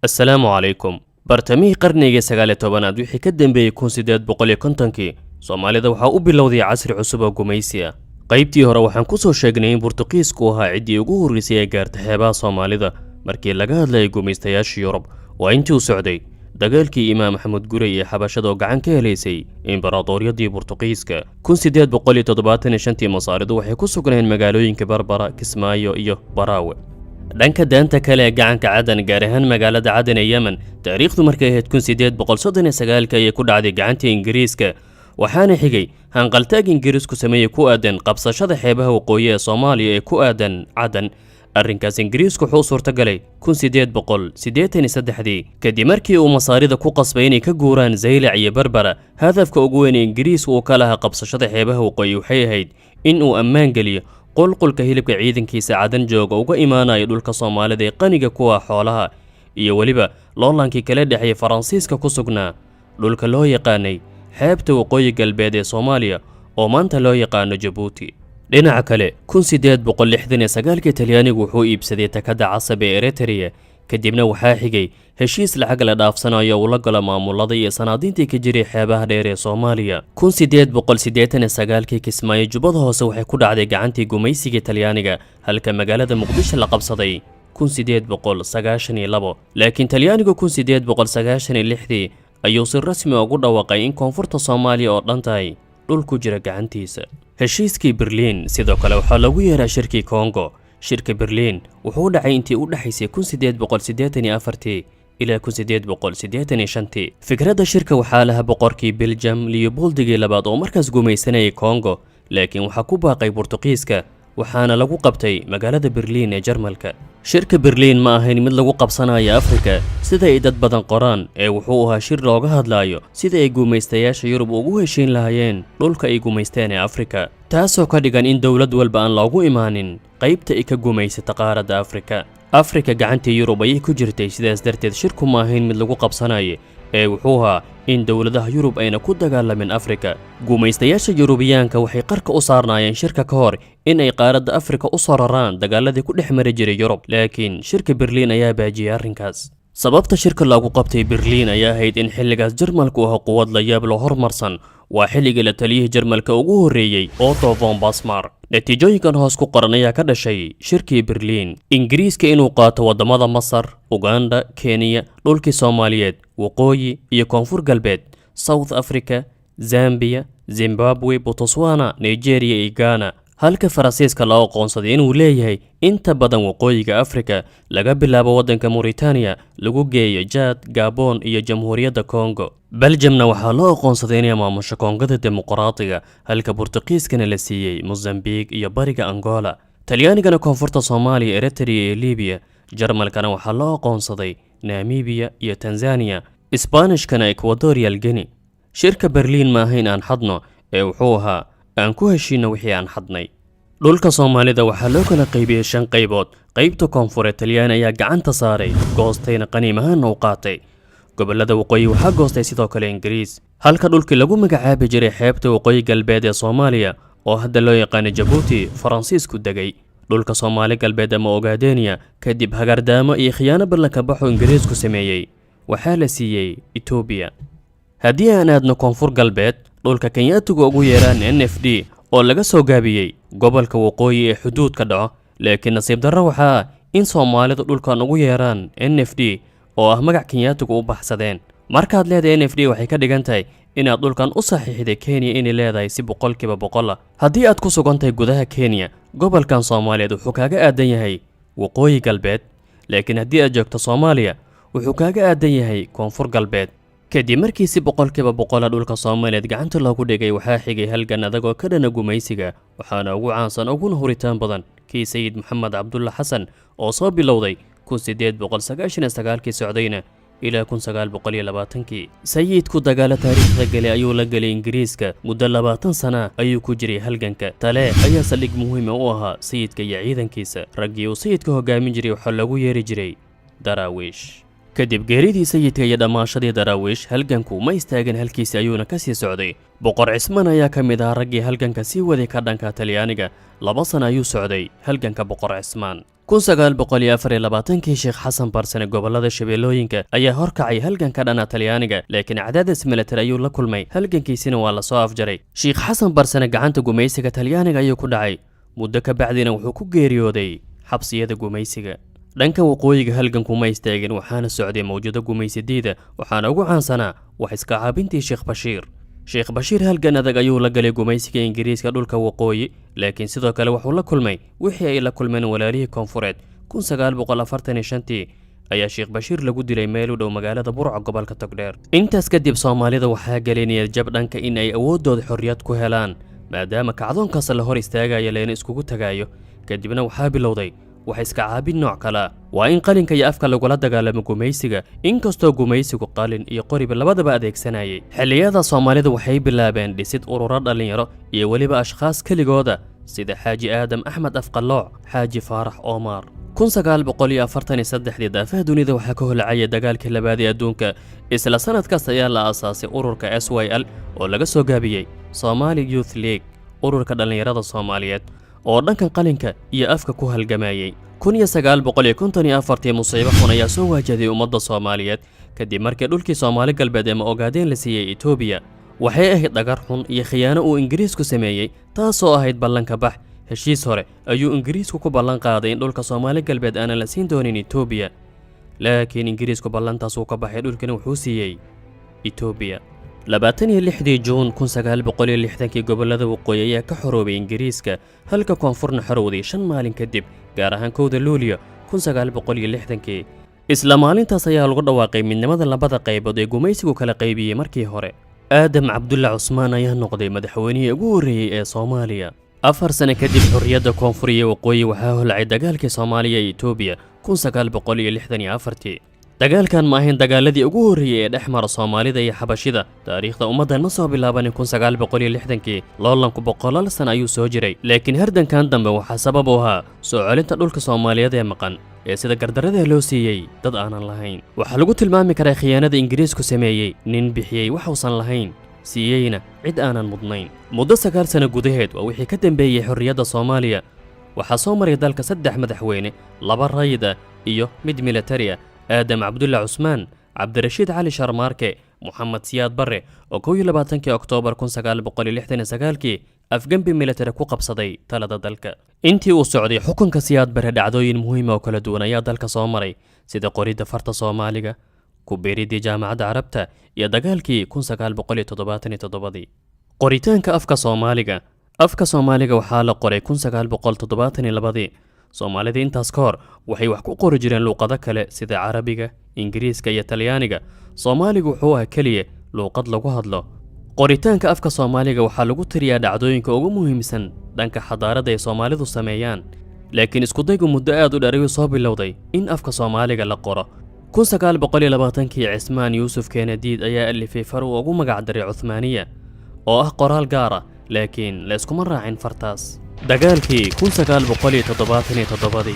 assalaamu calaykum. bartamihii qarnigii 19aad wixii ka dambeeyey 1850kii Soomaalida waxaa u bilowday casri cusub oo gumaysi ah. qaybtii hore waxaan ku soo sheegnay in Boortaqiisku ahaa ciddii ugu horreysay ee gaartay xeebaha Soomaalida markii laga hadlayay gumaystayaashii Yurub. waa intii uu socday dagaalkii Imaam Axmed Gurey ee Xabashada oo gacan ka helaysay Imbaraatoriyadii Boortaqiiska. 1875 Masaaridu waxay ku sugnayeen magaalooyinka Barbara, Kismaayo iyo Baraawe. dhanka daanta kale ee gacanka Cadan gaar ahaan magaalada Cadan ee Yemen, taariikhdu markay ahayd 1839 ayay ku dhacday gacantii Ingiriiska, waxaana xigay hanqaltaag Ingiriisku sameeyay ku aadan qabsashada xeebaha waqooyi ee Soomaaliya ee ku aadan Cadan. arrinkaas Ingiriisku wuxuu suurtagalay 1883 kadib markii uu Masaarida ku qasbay inay ka guuraan Zaylac iyo Barbara. hadafka ugu weyn ee Ingiriisku uu ka lahaa qabsashada xeebaha waqooyi waxay ahayd in uu ammaan geliyo qulqulka hilibka ciidankiisa Cadan jooga uga imaanaya dhulka Soomaalida ee qaniga ku ah xoolaha, iyo weliba loolankii kala dhexeeyay Faransiiska ku sugnaa dhulka loo yaqaanay xeebta waqooyi galbeed ee Soomaaliya oo maanta loo yaqaano Jabuuti. dhinaca kale 1869 Talyaanigu wuxuu iibsaday takada Casab ee Eritrea, kadibna waxaa xigay heshiis lacag la dhaafsanayo uu la galo maamulada iyo sanaadiintii ka jiray xeebaha dheer ee Soomaaliya. 1889 Kismaayo Jubbada Hoose waxay ku dhacday gacantii gumaysiga Talyaaniga, halka magaalada Muqdisho la qabsaday 1892. laakiin Talyaanigu 1896 ayuu si rasmi ugu dhawaaqay in koonfurta Soomaaliya oo dhan tahay dhul ku jira gacantiisa. heshiiskii Berliin sidoo kale waxaa lagu yeeraa shirkii Kongo. shirka Berliin wuxuu dhacay intii u dhaxaysay 1884 ilaa 1885. fikradda shirka waxaa lahaa boqorkii Belgium Leopoldgii labaad oo markaas gumaysanayay Kongo, laakiin waxaa ku baaqay Boortaqiiska, waxaana lagu qabtay magaalada Berliin ee Jarmalka. shirka Berliin ma ahayn mid lagu qabsanayo Afrika sida ay dad badan qoraan, ee wuxuu ahaa shir looga hadlayo sida ay gumaystayaasha Yurub ugu heshiin lahaayeen dhulka ay gumaysteen ee Afrika, taasoo ka dhigan in dowlad walba aan loogu imaanin qaybta ay ka gumaysata qaaradda Afrika. Afrika gacantii Yurub ayay ku jirtay, sidaas darteed shirku ma ahayn mid lagu qabsanayo, ee wuxuu ahaa in dowladaha Yurub ayna ku dagaalamin Afrika. gumaystayaasha Yurubiyaanka waxay qarka u saarnaayeen shirka ka hor in ay qaaradda Afrika u soo raraan dagaaladii ku dhex mari jiray Yurub, laakiin shirka Berliin ayaa baajiyay arrinkaas. sababta shirka loogu qabtay Berliin ayaa ahayd in xilligaas Jarmalku ahaa quwad la yaab leh horumarsan. waa xilligii la taliyay Jarmalka ugu horreeyay Otto von Bismarck. natiijooyinkan hoos ku qoran ayaa ka dhashay shirkii Berliin. Ingiriiska inuu qaato wadamada Masar, Uganda, Kenya, dhulkii Soomaaliyeed, waqooyi iyo koonfur galbeed, South Africa, Zambia, Zimbabwe, Botswana, Nigeria iyo Ghana, halka Faransiiska loo aqoonsaday inuu leeyahay inta badan waqooyiga Afrika laga bilaabo waddanka Mauritania lagu geeyo Chad, Gabon iyo Jamhuuriyadda Congo. Belgiumna waxaa loo aqoonsaday inay maamusho Koongada Dimuqraadiga, halka Boortaqiiskana la siiyey Mozambique iyo bariga Angola. Talyaanigana koonfurta Soomaaliya, Eritrea iyo Liibiya. Jarmalkana waxaa loo aqoonsaday Namibia iyo Tanzania. Isbaanishkana Equatorial Guinea. shirka Berliin ma ahayn aan xadno, ee wuxuu ahaa aan ku heshiino wixii aan xadnay. dhulka Soomaalida waxaa loo kala qaybiyey 5 qaybood. qaybta koonfureed Talyaani ayaa gacanta saaray, goostayna qaniim ahaan u qaatay. gobollada waqooyi waxaa goostay sidoo kale Ingiriis, halka dhulkii lagu magacaabi jiray xeebta waqooyi galbeed ee Soomaaliya oo hadda loo yaqaan Jabuuti Faransiisku degay. dhulka Soomaali galbeed ama Ogaadenia kadib hagardaamo iyo khiyaano ballanka baxo Ingiriisku sameeyay waxaa la siiyey Ethiopia. haddii aan aadno koonfur galbeed, dhulka Kenyaatigu ugu yeeraan NFD oo laga soo gaabiyey gobolka waqooyi ee xuduudka dhaco, laakiin nasiib darro waxaa ah in Soomaalida dhulkan ugu yeeraan NFD oo ah magac Kenyaatigu u baxsadeen. markaad leedahay NFD waxay ka dhigan tahay inaad dhulkan u saxiixday Kenya inay leedahay si 100% ah. haddii aad ku sugan tahay gudaha Kenya, gobolkan Soomaaliyeed wuxuu kaaga aadan yahay waqooyi galbeed, laakiin haddii aad joogto Soomaaliya wuxuu kaaga aadan yahay koonfur galbeed. kadib markii si 100% dhulka Soomaaliyeed gacanta loogu dhigay, waxaa xigay halgan adag oo ka dhana gumaysiga, waxaana ugu caansan uguna huritaan badan kii Sayid Maxamed Cabdulla Xasan oo soo bilowday 1899 socdayna ilaa 1920. sayidku dagaalo taariikhda galay ayuu la galay Ingiriiska, muddo 20 sana ayuu ku jiray halganka. Tale ayaa saldhig muhiim u ahaa sayidka iyo ciidankiisa. raggii uu sayidka hogaamin jiray waxaa lagu yeeri jiray Daraawiish. kadib geeridii sayidka iyo dhammaashadii Daraawiish, halganku ma istaagin halkiisa ayuuna ka sii socday. boqor Cismaan ayaa ka mid ahaa raggii halganka sii waday ka dhanka Talyaaniga. 2 sano ayuu socday halganka boqor Cismaan. 1924 sheekh xasan barsane gobolada shabeellooyinka ayaa horkacay halganka dhana talyaaniga laakiin cadaadis milatari ayuu la kulmay halgankiisina waa la soo afjaray sheekh xasan barsane gacanta gumaysiga talyaaniga ayuu ku dhacay muddo ka bacdina wuxuu ku geeriyooday xabsiyada gumaysiga dhanka waqooyiga halganku ma istaagin waxaana socday mawjado gumaysidiida waxaana ugu caansanaa wax iska caabintii sheekh bashiir halgan adag ayuu la galay gumaysiga ingiriiska dhulka waqooyi laakiin sidoo kale wuxuu la kulmay wixii ay la kulmeen walaalihii koonfureed 1945 ayaa sheekh bashiir lagu dilay meel u dhow magaalada burco gobolka togdheer intaas kadib soomaalida waxaa galay niyad jab dhanka in ay awoodooda xorriyad ku helaan maadaama kacdoonkaas la hor istaagaya leena iskugu tagaayo kadibna waxaa bilowday wax iska caabin nooc kale waa in qalinka iyo afka lagula dagaalamo gumaysiga inkastoo gumaysigu qalin iyo qoriba labadaba adeegsanayay xilliyada soomaalida waxay bilaabeen dhisid ururo dhalinyaro iyo weliba ashkhaas keligooda sida xaaji aadam axmed afqalooc xaaji faarax oomar 1943 daafaha dunida waxaa ka holacaya dagaalkii labaad ee adduunka isla sanadkaas ayaa la aasaasay ururka SYL oo laga soo gaabiyey Somali Youth League ururka dhalinyarada Soomaaliyeed oo dhankan qalinka iyo afka ku halgamayay 1954 musiibo xun ayaa soo waajahday ummadda Soomaaliyeed kadib markii dhulkii Soomaali galbeed ee Ogaadeen la siiyay Itoobiya waxay ahayd dhagar xun iyo khiyaano uu Ingiriisku sameeyay taasoo ahayd ballanka bax heshiis hore ayuu Ingiriisku ku ballan qaaday in dhulka Soomaali galbeed aan la siin doonin Itoobiya laakiin Ingiriisku ballantaas uu ka baxay dhulkana wuxuu siiyay Itoobiya 26 Juun 1960 gobolada waqooyi ayaa ka xoroobay Ingiriiska halka koonfurna xorowday 5 maalin kadib gaar ahaan 1 Luulyo 1960 isla maalintaas ayaa lagu dhawaaqay midnimada labada qaybood ee gumaysigu kala qaybiyay markii hore aadam cabdulla cusmaan ayaa noqday madaxweynihii ugu horreeyay ee Soomaaliya 4 sano kadib xorriyadda koonfur iyo waqooyi waxaa holacay dagaalkii Soomaaliya iyo Itoobiya 1964 dagaalkan ma ahayn dagaaladii ugu horreeyay ee dhexmara Soomaalida iyo Xabashida taariikhda ummadan ma soo bilaaban 1960 loolanku boqolaal sano ayuu soo jiray laakiin hardankan dambe waxaa sabab u ahaa soo celinta dhulka Soomaaliyeed ee maqan ee sida gardarada loo siiyay dad aanan lahayn waxa lagu tilmaami karaa khiyaanada Ingiriisku sameeyay nin bixiyay wax uusan lahayn siiyayna cid aanan mudnayn muddo 9 sano gudaheed waa wixii ka dambeeyay xorriyadda Soomaaliya waxaa soo maray dalka 3 madaxweyne 2 rayid iyo mid military آدم عبد الله عثمان عبد الرشيد علي شرماركي محمد سياد بري oo 22 أكتوبر 1969 afgambi military ku qabsaday talada dalka intii uu socday xukunka Siyaad Barre dhacdooyin muhiim ah oo kala duwan ayaa dalka soo maray sida qorida farta Soomaaliga ku beeridii jaamacadda Carabta iyo dagaalkii 1977 qoritaanka afka Soomaaliga waxaa la qoray 1972 Soomaalida intaas ka hor waxay wax ku qori jireen luqado kale sida Carabiga, Ingiriiska iyo Talyaaniga. Soomaaligu wuxuu ahaa kaliya luqad lagu hadlo. Qoritaanka afka Soomaaliga waxaa lagu tiriyaa dhacdooyinka ugu muhiimsan dhanka xadaarada ay Soomaalidu sameeyaan. Laakiin isku daygu muddo aad u dheer ayuu soo bilowday in afka Soomaaliga la qoro. 1920 Cismaan Yuusuf Keenadiid ayaa alifay far uu ugu magac daray Cuthmaaniya oo ah qoraal gaar ah laakiin la iskuma raacin fartaas. dagaalkii 1977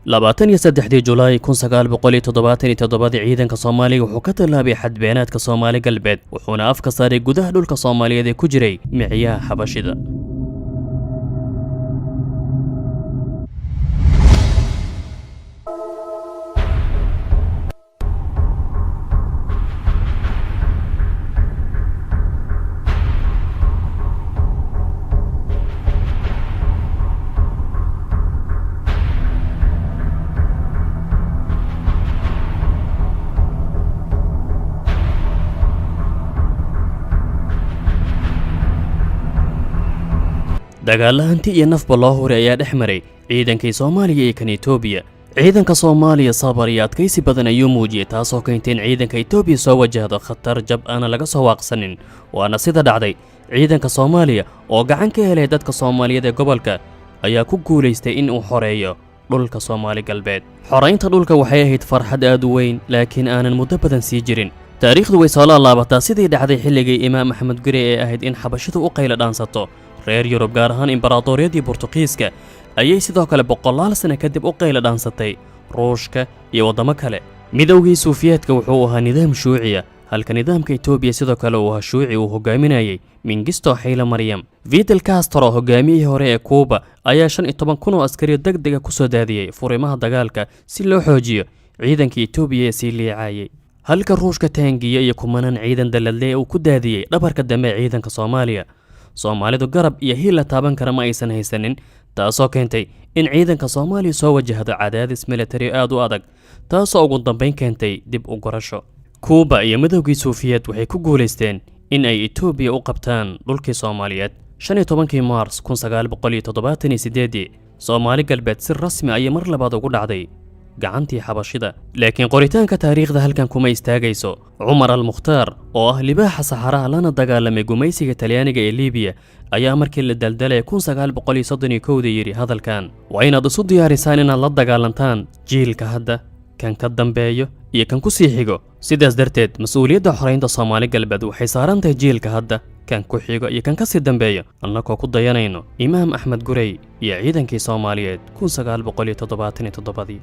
23 Juulaay 1977 ciidanka Soomaaliga wuxuu ka tallaabay xadbeenaadka Soomaali galbeed wuxuuna afka saaray gudaha dhulka Soomaaliyeed ee ku jiray miciyaha Xabashida dagaalahanti iyo nafba loo horay ayaa dhex maray ciidankii Soomaaliya iyo kan Itoobiya ciidanka Soomaaliya sabar iyo adkaysi badan ayuu muujiyay taasoo keentay in ciidanka Itoobiya soo wajahdo khatar jab aan laga soo waaqsanin waana sida dhacday ciidanka Soomaaliya oo gacan ka helay dadka Soomaaliyeed ee gobolka ayaa ku guuleystay in uu xoreeyo dhulka Soomaali galbeed xoreynta dhulka waxay ahayd farxad aad u weyn laakiin aanan muddo badan sii jirin taariikhdu way soo laabataa sidii dhacday xilligii Imaam Axmed Gurey ee ahayd in Xabashidu u qaylo dhaansato reer Yurub gaar ahaan Imbaraatoriyadii Boortaqiiska ayay sidoo kale boqolaal sano kadib u qayla dhaansatay ruushka iyo waddamo kale. midowgii suufiyeedka wuxuu ahaa nidaam shuuciya, halka nidaamka Itoobiya sidoo kale uu ahaa shuuci uu hogaaminayay Mengistu Haile Mariam. Fidel Castro, hogaamiyihii hore ee Cuba, ayaa 15,000 oo askari degdeg ah ku soo daadiyay furimaha dagaalka si loo xoojiyo ciidankii Itoobiya ee sii liicayay, halka ruushka taangiya iyo kumanaan ciidan daladle uu ku daadiyay dhabarka dambe ee ciidanka Soomaaliya. Soomaalidu garab iyo hiil la taaban kara ma aysan haysanin, taasoo keentay in ciidanka Soomaaliya soo wajahdo cadaadis militari aad u adag, taasoo ugu dambeyn keentay dib u gurasho. Cuba iyo midowgii Suufiyeed waxay ku guuleysteen in ay Itoobiya u qabtaan dhulkii Soomaaliyeed. 15 Maars 1978 Soomaali galbeed si rasmi ah mar labaad ugu dhacday gacantii Xabashida. laakiin qoritaanka taariikhda halkan kuma istaagayso. Cumar al-Mukhtaar oo ah libaaxa Saxaraha lana dagaalamay gumaysiga Talyaaniga ee Liibiya ayaa markii la daldalay 1931 yiri hadalkan: waa inaad isu diyaarisaan inaad la dagaalantaan jiilka hadda, kan ka dambeeyo iyo kan ku sii xigo. sidaas darteed mas'uuliyadda xoreynta Soomaali galbeed waxay saaran tahay jiilka hadda, kan ku xigo iyo kan ka sii dambeeyo, annagoo ku dayanayno Imaam Axmed Gurey iyo ciidankii Soomaaliyeed 1977.